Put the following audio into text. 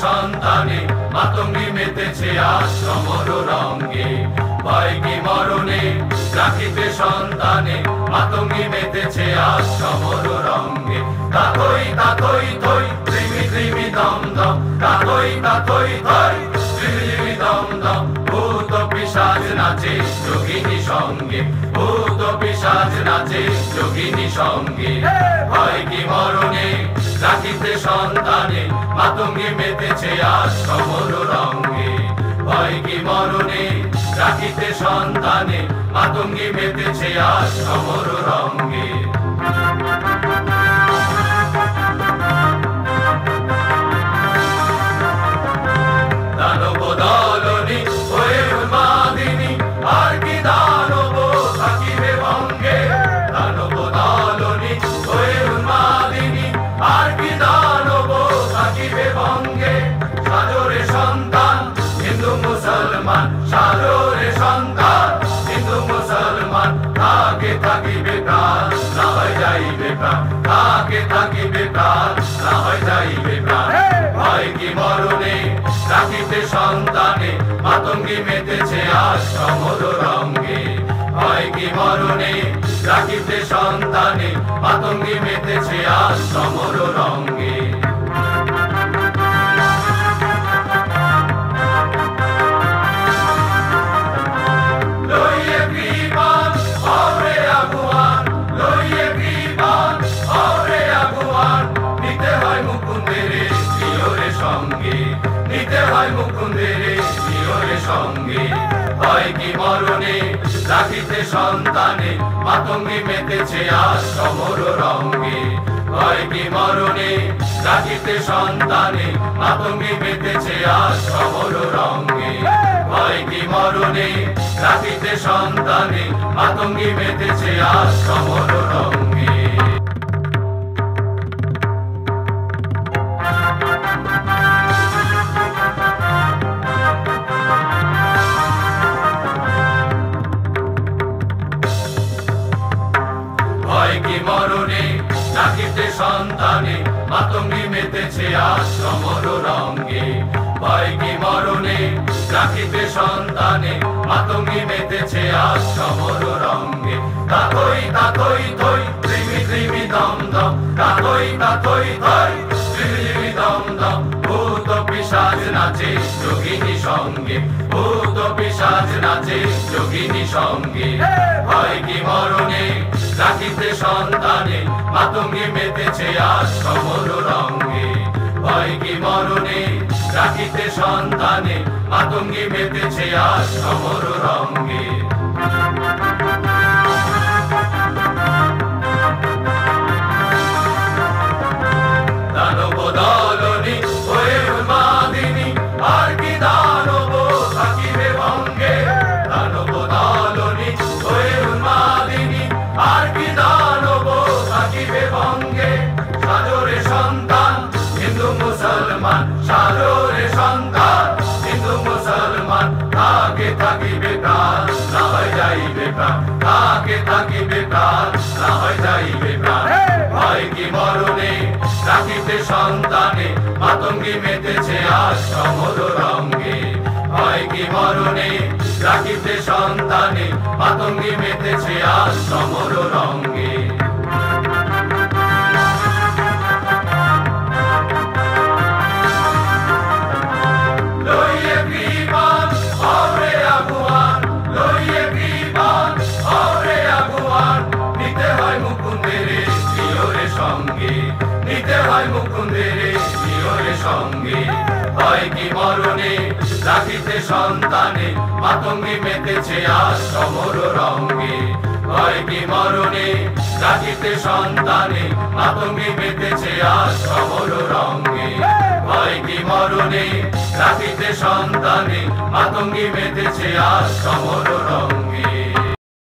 সন্তানে মাতঙ্গি মেতেছে আজ সমর রঙ্গে। ভয় কি মরণে রাখিতে সন্তানে মাতঙ্গি মেতেছে আজ সমর রঙ্গে। তাতই তাতই থই ত্রিমি ত্রিমি দম দম, তাতই তাতই থই ত্রিমি ত্রিমি দম দম। ভূত পিশাচ নাচে যোগিনী সঙ্গে, ভূত পিশাচ নাচে যোগিনী সঙ্গে। ভয় কি মরণে রাখিতে সন্তানে মাতঙ্গি মেতেছে আজ সমর রঙ্গে। ভয় কি মরণে রাখিতে সন্তানে মাতঙ্গি মেতেছে আজ সমর রঙ্গে। দানব দলনি হয়ে উন্মাদিনী, আর কি দানব থাকিবে ভঙ্গে। দানব দলনি হয়ে উন্মাদিনী, আর কি দানব থাকিবে ভঙ্গে। সাজরে সন্তান হিন্দু মুসলমান, সাজরে সন্তান হিন্দু মুসলমান। থাকে থাকিবে প্রাণ না হয় যাইবে প্রাণ, থাকে থাকিবে প্রাণ না হয় যাইবে প্রাণ। ভয় কি মরণে রাখিতে সন্তানে মাতঙ্গি মেতেছে আজ সমর রঙ্গে। ভয় কি মরণে রাখিতে সন্তানে মাতঙ্গি মেতেছে আজ সমর রঙ্গে। লইয়ে বিমান হবে আগুয়ান, লইয়ে বিমান হবে আগুয়ান। নিতে হয় মুকুন্দের প্রিয়রে সঙ্গে, নিতে হয় মুকুন্দের প্রিয়রে সঙ্গে। ভয় কি মরণে রাখিতে সন্তানে মাতঙ্গি মেতেছে আজ সমর রঙ্গে। ভয় কি মরণে রাখিতে সন্তানে মাতঙ্গি মেতেছে আজ সমর রঙ্গে। ভয় কি মরণে রাখিতে সন্তানে মাতঙ্গি মেতেছে আজ সমর রঙ্গে। ভয় কি মরণে রাখিতে সন্তানে মাতঙ্গি মেতেছে আজ সমর রঙ্গে। ভয় কি মরণে রাখিতে সন্তানে মাতঙ্গি মেতেছে আজ সমর রঙ্গে। তাতই তাতই থই ত্রিমি ত্রিমি দম দম, তাতই তাতই থই ত্রিমি ত্রিমি দম দম। ভূত পিশাচ নাচে যোগিনী সঙ্গে, ভূত পিশাচ নাচে যোগিনী সঙ্গে। ভয় কি মরণে রাখিতে সন্তানে মাতঙ্গি মেতেছে আজ সমর রঙ্গে। ভয় কি মরণে রাখিতে সন্তানে মাতঙ্গি মেতেছে আজ সমর রঙ্গে। দানব দলনি হয়ে উন্মাদিনী, আর কি দানব থাকিবে ভঙ্গে। দানব দলনি হয়ে উন্মাদিনী, আর কি দানব থাকিবে ভঙ্গে। সাজরে সন্তান হিন্দু মুসলমান, সাজরে সন্তান হিন্দু মুসলমান। থাকে থাকিবে প্রাণ না হয় যাইবে প্রাণ, থাকে থাকিবে প্রাণ না হয় যাইবে প্রাণ। ভয় কি মরণে রাখিতে সন্তানে মাতঙ্গি মেতেছে আজ সমর রঙ্গে। ভয় কি মরণে রাখিতে সন্তানে মাতঙ্গি মেতেছে আজ সমর রঙ্গে। লইয়ে বিমান হবে আগুয়ান, লইয়ে বিমান হবে আগুয়ান। নিতে হয় মুকুন্দের প্রিয়রে সঙ্গে, নিতে হয় মুকুন্দের প্রিয়রে সঙ্গে। ভয় কি মরণে রাখিতে সন্তানে মাতঙ্গি মেতেছে আজ সমর রঙ্গে। ভয় কি মরণে রাখিতে সন্তানে মাতঙ্গি মেতেছে আজ সমর রঙ্গে। ভয় কি মরণে রাখিতে সন্তানে মাতঙ্গি মেতেছে আজ সমর রঙ্গে।